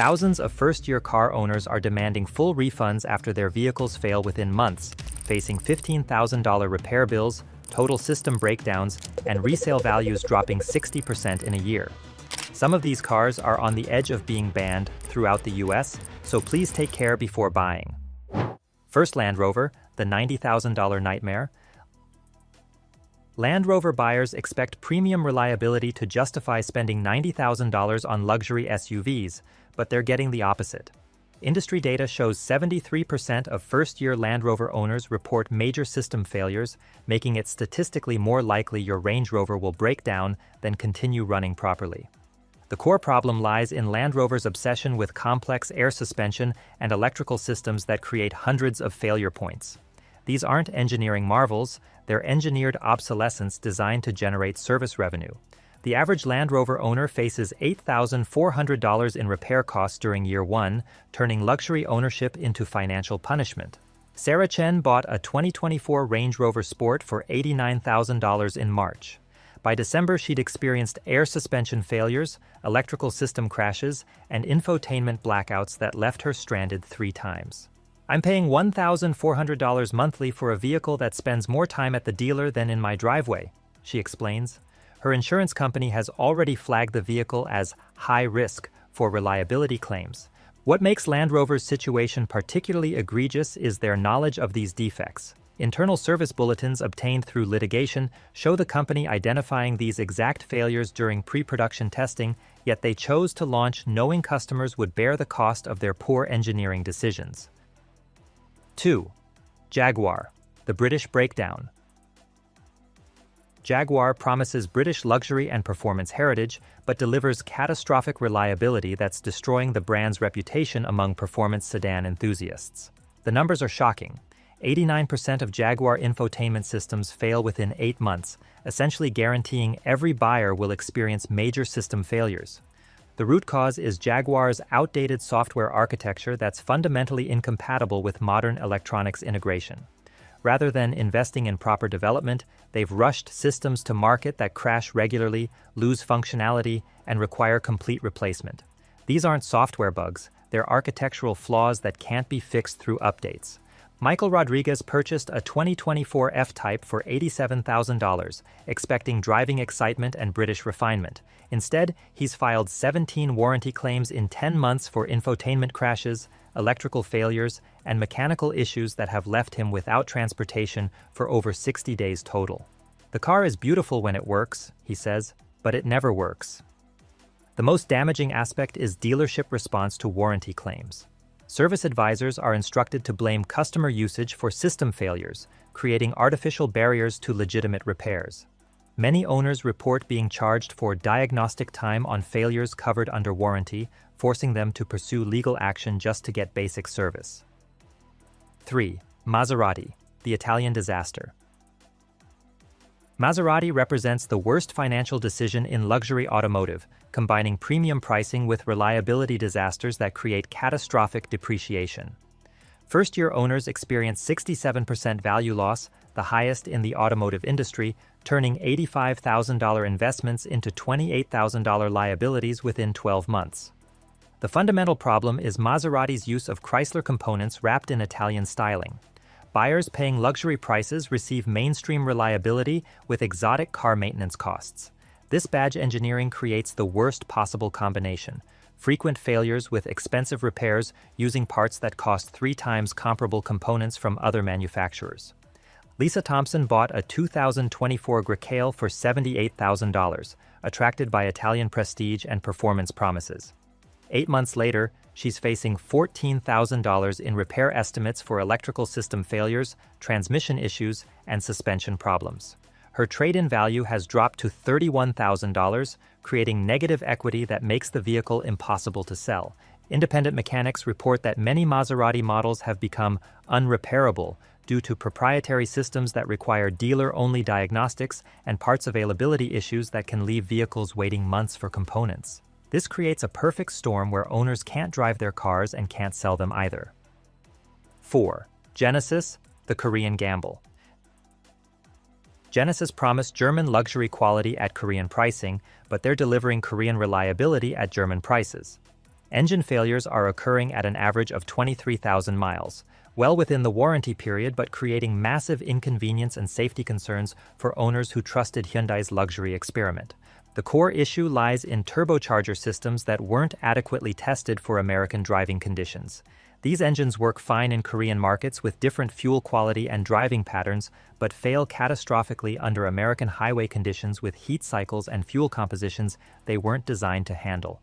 Thousands of first-year car owners are demanding full refunds after their vehicles fail within months, facing $15,000 repair bills, total system breakdowns, and resale values dropping 60% in a year. Some of these cars are on the edge of being banned throughout the US, so please take care before buying. First, Land Rover, the $90,000 nightmare. Land Rover buyers expect premium reliability to justify spending $90,000 on luxury SUVs, but they're getting the opposite. Industry data shows 73% of first-year Land Rover owners report major system failures, making it statistically more likely your Range Rover will break down than continue running properly. The core problem lies in Land Rover's obsession with complex air suspension and electrical systems that create hundreds of failure points. These aren't engineering marvels, they're engineered obsolescence designed to generate service revenue. The average Land Rover owner faces $8,400 in repair costs during year one, turning luxury ownership into financial punishment. Sarah Chen bought a 2024 Range Rover Sport for $89,000 in March. By December, she'd experienced air suspension failures, electrical system crashes, and infotainment blackouts that left her stranded 3 times. "I'm paying $1,400 monthly for a vehicle that spends more time at the dealer than in my driveway," she explains. Her insurance company has already flagged the vehicle as high risk for reliability claims. What makes Land Rover's situation particularly egregious is their knowledge of these defects. Internal service bulletins obtained through litigation show the company identifying these exact failures during pre-production testing, yet they chose to launch knowing customers would bear the cost of their poor engineering decisions. 2. Jaguar, the British breakdown. Jaguar promises British luxury and performance heritage, but delivers catastrophic reliability that's destroying the brand's reputation among performance sedan enthusiasts. The numbers are shocking. 89% of Jaguar infotainment systems fail within 8 months, essentially guaranteeing every buyer will experience major system failures. The root cause is Jaguar's outdated software architecture that's fundamentally incompatible with modern electronics integration. Rather than investing in proper development, they've rushed systems to market that crash regularly, lose functionality, and require complete replacement. These aren't software bugs, they're architectural flaws that can't be fixed through updates. Michael Rodriguez purchased a 2024 F-Type for $87,000, expecting driving excitement and British refinement. Instead, he's filed 17 warranty claims in 10 months for infotainment crashes, electrical failures, and mechanical issues that have left him without transportation for over 60 days total. "The car is beautiful when it works," he says, "but it never works." The most damaging aspect is dealership response to warranty claims. Service advisors are instructed to blame customer usage for system failures, creating artificial barriers to legitimate repairs. Many owners report being charged for diagnostic time on failures covered under warranty, forcing them to pursue legal action just to get basic service. 3. Maserati, the Italian disaster. Maserati represents the worst financial decision in luxury automotive, combining premium pricing with reliability disasters that create catastrophic depreciation. First-year owners experience 67% value loss, the highest in the automotive industry, turning $85,000 investments into $28,000 liabilities within 12 months. The fundamental problem is Maserati's use of Chrysler components wrapped in Italian styling. Buyers paying luxury prices receive mainstream reliability with exotic car maintenance costs. This badge engineering creates the worst possible combination: frequent failures with expensive repairs using parts that cost 3 times comparable components from other manufacturers. Lisa Thompson bought a 2024 Grecale for $78,000, attracted by Italian prestige and performance promises. 8 months later, she's facing $14,000 in repair estimates for electrical system failures, transmission issues, and suspension problems. Her trade-in value has dropped to $31,000, creating negative equity that makes the vehicle impossible to sell. Independent mechanics report that many Maserati models have become unrepairable due to proprietary systems that require dealer-only diagnostics and parts availability issues that can leave vehicles waiting months for components. This creates a perfect storm where owners can't drive their cars and can't sell them either. 4. Genesis, the Korean gamble. Genesis promised German luxury quality at Korean pricing, but they're delivering Korean reliability at German prices. Engine failures are occurring at an average of 23,000 miles, well within the warranty period but creating massive inconvenience and safety concerns for owners who trusted Hyundai's luxury experiment. The core issue lies in turbocharger systems that weren't adequately tested for American driving conditions. These engines work fine in Korean markets with different fuel quality and driving patterns, but fail catastrophically under American highway conditions with heat cycles and fuel compositions they weren't designed to handle.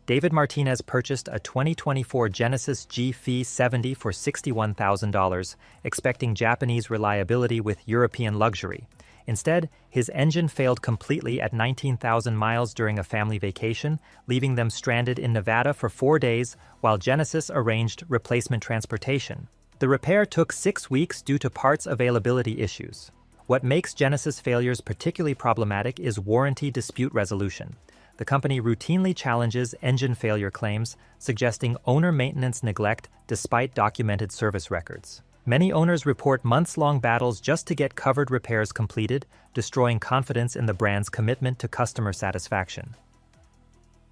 David Martinez purchased a 2024 Genesis G70 for $61,000, expecting Japanese reliability with European luxury. Instead, his engine failed completely at 19,000 miles during a family vacation, leaving them stranded in Nevada for 4 days while Genesis arranged replacement transportation. The repair took 6 weeks due to parts availability issues. What makes Genesis failures particularly problematic is warranty dispute resolution. The company routinely challenges engine failure claims, suggesting owner maintenance neglect despite documented service records. Many owners report months-long battles just to get covered repairs completed, destroying confidence in the brand's commitment to customer satisfaction.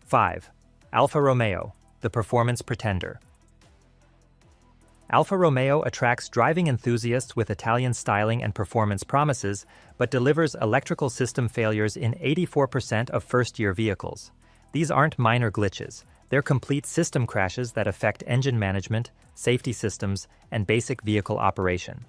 5. Alfa Romeo, the performance pretender. Alfa Romeo attracts driving enthusiasts with Italian styling and performance promises, but delivers electrical system failures in 84% of first-year vehicles. These aren't minor glitches. They're complete system crashes that affect engine management, safety systems, and basic vehicle operation.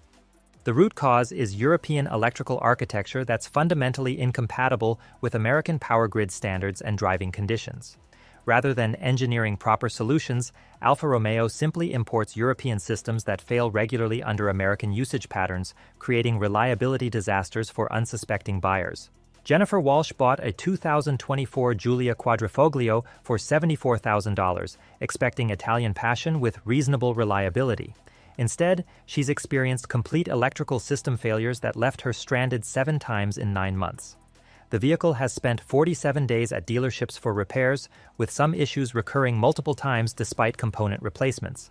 The root cause is European electrical architecture that's fundamentally incompatible with American power grid standards and driving conditions. Rather than engineering proper solutions, Alfa Romeo simply imports European systems that fail regularly under American usage patterns, creating reliability disasters for unsuspecting buyers. Jennifer Walsh bought a 2024 Giulia Quadrifoglio for $74,000, expecting Italian passion with reasonable reliability. Instead, she's experienced complete electrical system failures that left her stranded 7 times in 9 months. The vehicle has spent 47 days at dealerships for repairs, with some issues recurring multiple times despite component replacements.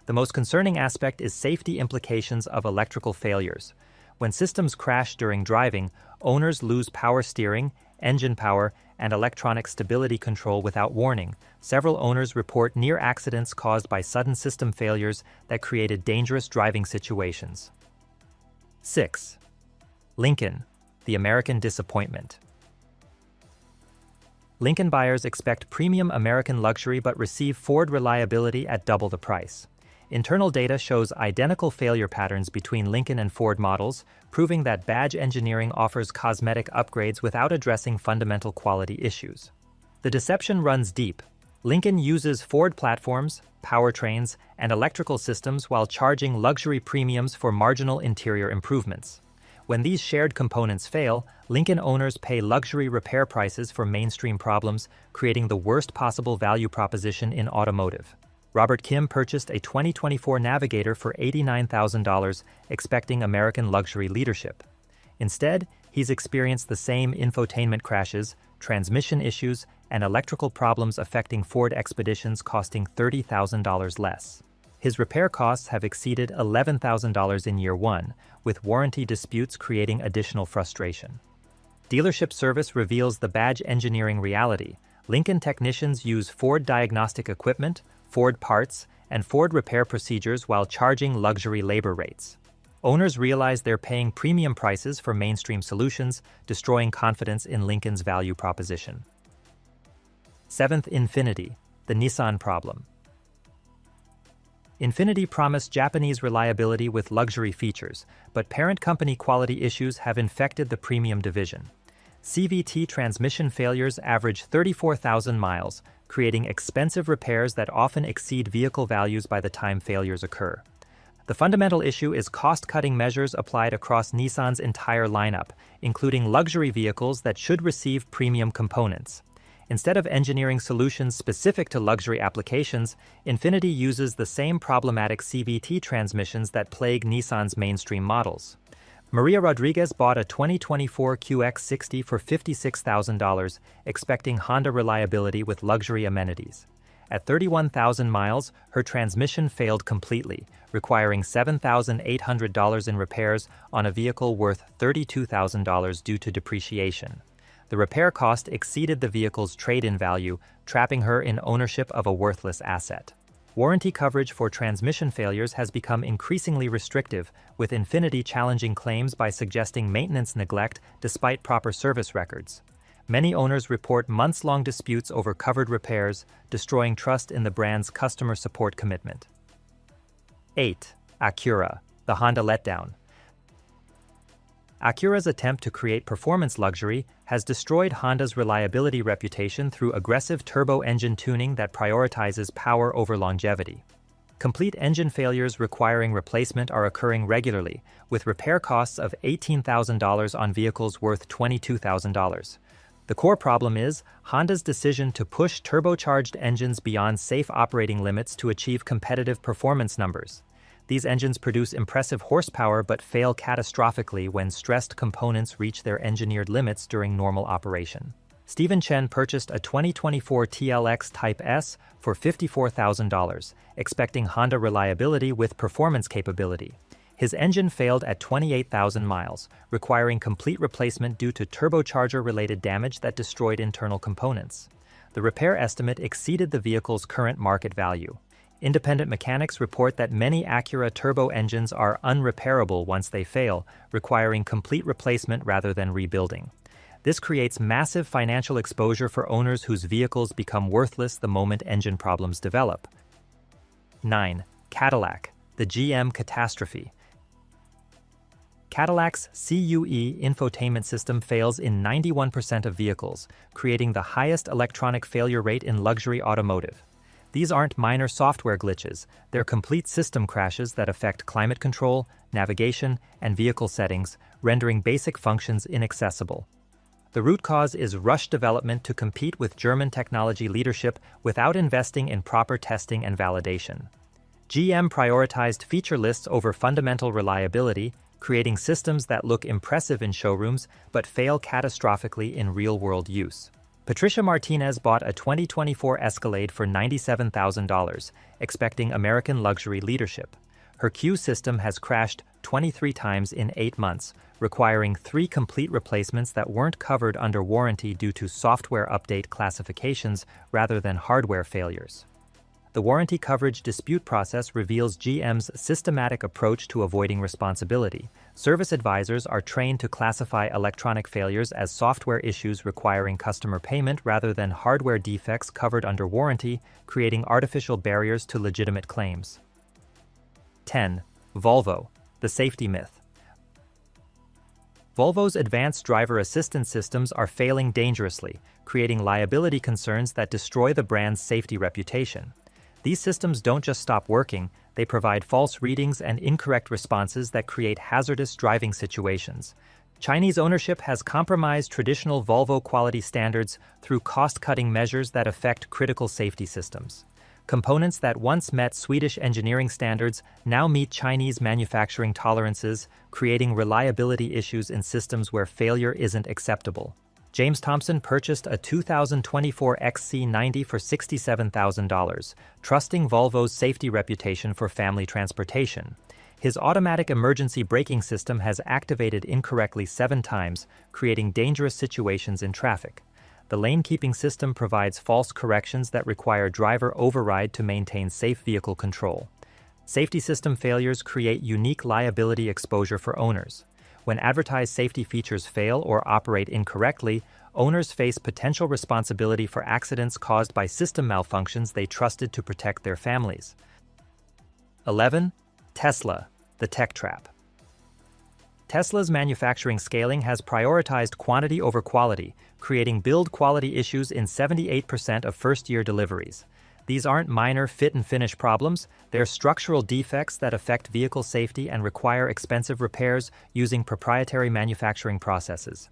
The most concerning aspect is safety implications of electrical failures. When systems crash during driving, owners lose power steering, engine power, and electronic stability control without warning. Several owners report near accidents caused by sudden system failures that created dangerous driving situations. 6. Lincoln, the American disappointment. Lincoln buyers expect premium American luxury but receive Ford reliability at double the price. Internal data shows identical failure patterns between Lincoln and Ford models, proving that badge engineering offers cosmetic upgrades without addressing fundamental quality issues. The deception runs deep. Lincoln uses Ford platforms, powertrains, and electrical systems while charging luxury premiums for marginal interior improvements. When these shared components fail, Lincoln owners pay luxury repair prices for mainstream problems, creating the worst possible value proposition in automotive. Robert Kim purchased a 2024 Navigator for $89,000, expecting American luxury leadership. Instead, he's experienced the same infotainment crashes, transmission issues, and electrical problems affecting Ford Expeditions costing $30,000 less. His repair costs have exceeded $11,000 in year 1, with warranty disputes creating additional frustration. Dealership service reveals the badge engineering reality. Lincoln technicians use Ford diagnostic equipment, Ford parts, and Ford repair procedures while charging luxury labor rates. Owners realize they're paying premium prices for mainstream solutions, destroying confidence in Lincoln's value proposition. 7th, Infiniti, the Nissan problem. Infiniti promised Japanese reliability with luxury features, but parent company quality issues have infected the premium division. CVT transmission failures average 34,000 miles, creating expensive repairs that often exceed vehicle values by the time failures occur. The fundamental issue is cost-cutting measures applied across Nissan's entire lineup, including luxury vehicles that should receive premium components. Instead of engineering solutions specific to luxury applications, Infiniti uses the same problematic CVT transmissions that plague Nissan's mainstream models. Maria Rodriguez bought a 2024 QX60 for $56,000, expecting Honda reliability with luxury amenities. At 31,000 miles, her transmission failed completely, requiring $7,800 in repairs on a vehicle worth $32,000 due to depreciation. The repair cost exceeded the vehicle's trade-in value, trapping her in ownership of a worthless asset. Warranty coverage for transmission failures has become increasingly restrictive, with Infiniti challenging claims by suggesting maintenance neglect despite proper service records. Many owners report months-long disputes over covered repairs, destroying trust in the brand's customer support commitment. 8. Acura, the Honda letdown. Acura's attempt to create performance luxury has destroyed Honda's reliability reputation through aggressive turbo engine tuning that prioritizes power over longevity. Complete engine failures requiring replacement are occurring regularly, with repair costs of $18,000 on vehicles worth $22,000. The core problem is Honda's decision to push turbocharged engines beyond safe operating limits to achieve competitive performance numbers. These engines produce impressive horsepower but fail catastrophically when stressed components reach their engineered limits during normal operation. Stephen Chen purchased a 2024 TLX Type S for $54,000, expecting Honda reliability with performance capability. His engine failed at 28,000 miles, requiring complete replacement due to turbocharger-related damage that destroyed internal components. The repair estimate exceeded the vehicle's current market value. Independent mechanics report that many Acura turbo engines are unrepairable once they fail, requiring complete replacement rather than rebuilding. This creates massive financial exposure for owners whose vehicles become worthless the moment engine problems develop. 9. Cadillac, the GM catastrophe. Cadillac's CUE infotainment system fails in 91% of vehicles, creating the highest electronic failure rate in luxury automotive. These aren't minor software glitches, they're complete system crashes that affect climate control, navigation, and vehicle settings, rendering basic functions inaccessible. The root cause is rushed development to compete with German technology leadership without investing in proper testing and validation. GM prioritized feature lists over fundamental reliability, creating systems that look impressive in showrooms but fail catastrophically in real-world use. Patricia Martinez bought a 2024 Escalade for $97,000, expecting American luxury leadership. Her Q system has crashed 23 times in 8 months, requiring 3 complete replacements that weren't covered under warranty due to software update classifications rather than hardware failures. The warranty coverage dispute process reveals GM's systematic approach to avoiding responsibility. Service advisors are trained to classify electronic failures as software issues requiring customer payment rather than hardware defects covered under warranty, creating artificial barriers to legitimate claims. 10. Volvo, the safety myth. Volvo's advanced driver assistance systems are failing dangerously, creating liability concerns that destroy the brand's safety reputation. These systems don't just stop working, they provide false readings and incorrect responses that create hazardous driving situations. Chinese ownership has compromised traditional Volvo quality standards through cost-cutting measures that affect critical safety systems. Components that once met Swedish engineering standards now meet Chinese manufacturing tolerances, creating reliability issues in systems where failure isn't acceptable. James Thompson purchased a 2024 XC90 for $67,000, trusting Volvo's safety reputation for family transportation. His automatic emergency braking system has activated incorrectly 7 times, creating dangerous situations in traffic. The lane-keeping system provides false corrections that require driver override to maintain safe vehicle control. Safety system failures create unique liability exposure for owners. When advertised safety features fail or operate incorrectly, owners face potential responsibility for accidents caused by system malfunctions they trusted to protect their families. 11. Tesla, the tech trap. Tesla's manufacturing scaling has prioritized quantity over quality, creating build quality issues in 78% of first-year deliveries. These aren't minor fit and finish problems, they're structural defects that affect vehicle safety and require expensive repairs using proprietary manufacturing processes.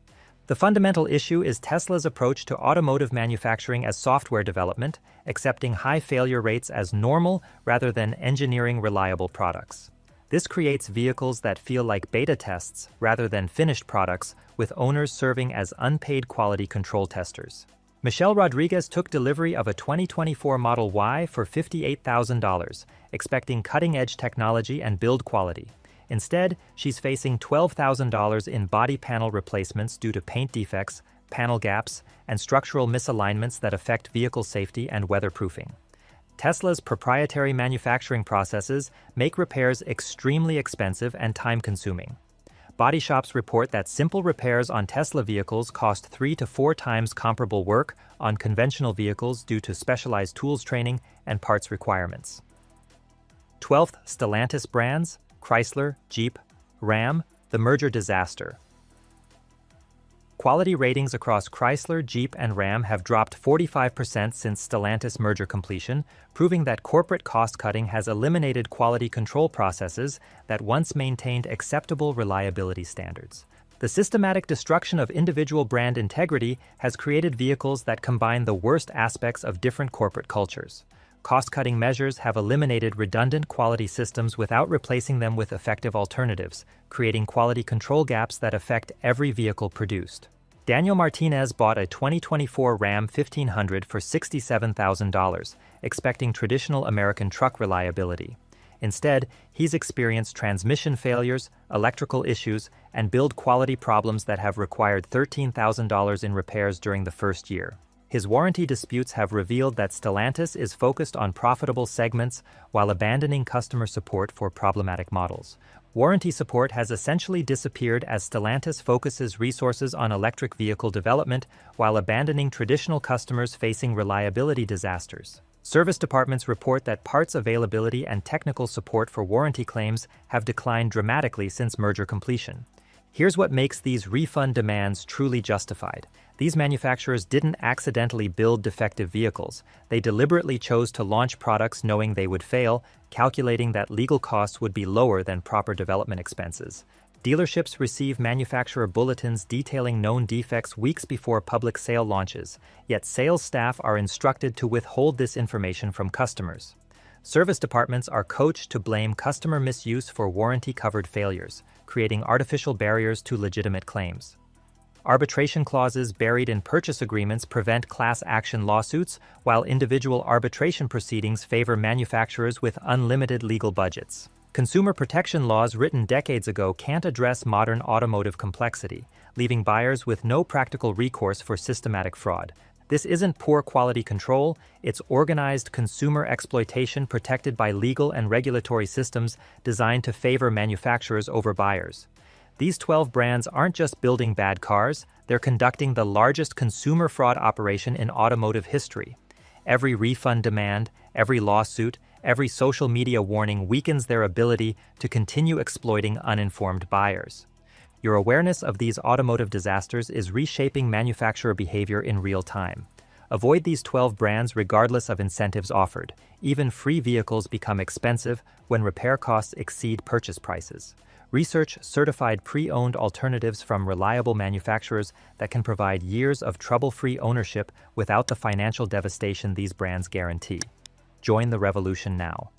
The fundamental issue is Tesla's approach to automotive manufacturing as software development, accepting high failure rates as normal rather than engineering reliable products. This creates vehicles that feel like beta tests rather than finished products, with owners serving as unpaid quality control testers. Michelle Rodriguez took delivery of a 2024 Model Y for $58,000, expecting cutting-edge technology and build quality. Instead, she's facing $12,000 in body panel replacements due to paint defects, panel gaps, and structural misalignments that affect vehicle safety and weatherproofing. Tesla's proprietary manufacturing processes make repairs extremely expensive and time-consuming. Body shops report that simple repairs on Tesla vehicles cost 3 to 4 times comparable work on conventional vehicles due to specialized tools training and parts requirements. 12th, Stellantis brands, Chrysler, Jeep, Ram, the merger disaster. Quality ratings across Chrysler, Jeep, and Ram have dropped 45% since Stellantis merger completion, proving that corporate cost-cutting has eliminated quality control processes that once maintained acceptable reliability standards. The systematic destruction of individual brand integrity has created vehicles that combine the worst aspects of different corporate cultures. Cost-cutting measures have eliminated redundant quality systems without replacing them with effective alternatives, creating quality control gaps that affect every vehicle produced. Daniel Martinez bought a 2024 Ram 1500 for $67,000, expecting traditional American truck reliability. Instead, he's experienced transmission failures, electrical issues, and build quality problems that have required $13,000 in repairs during the first year. His warranty disputes have revealed that Stellantis is focused on profitable segments while abandoning customer support for problematic models. Warranty support has essentially disappeared as Stellantis focuses resources on electric vehicle development while abandoning traditional customers facing reliability disasters. Service departments report that parts availability and technical support for warranty claims have declined dramatically since merger completion. Here's what makes these refund demands truly justified. These manufacturers didn't accidentally build defective vehicles. They deliberately chose to launch products knowing they would fail, calculating that legal costs would be lower than proper development expenses. Dealerships receive manufacturer bulletins detailing known defects weeks before public sale launches, yet sales staff are instructed to withhold this information from customers. Service departments are coached to blame customer misuse for warranty-covered failures, creating artificial barriers to legitimate claims. Arbitration clauses buried in purchase agreements prevent class action lawsuits, while individual arbitration proceedings favor manufacturers with unlimited legal budgets. Consumer protection laws written decades ago can't address modern automotive complexity, leaving buyers with no practical recourse for systematic fraud. This isn't poor quality control, it's organized consumer exploitation protected by legal and regulatory systems designed to favor manufacturers over buyers. These 12 brands aren't just building bad cars, they're conducting the largest consumer fraud operation in automotive history. Every refund demand, every lawsuit, every social media warning weakens their ability to continue exploiting uninformed buyers. Your awareness of these automotive disasters is reshaping manufacturer behavior in real time. Avoid these 12 brands regardless of incentives offered. Even free vehicles become expensive when repair costs exceed purchase prices. Research certified pre-owned alternatives from reliable manufacturers that can provide years of trouble-free ownership without the financial devastation these brands guarantee. Join the revolution now.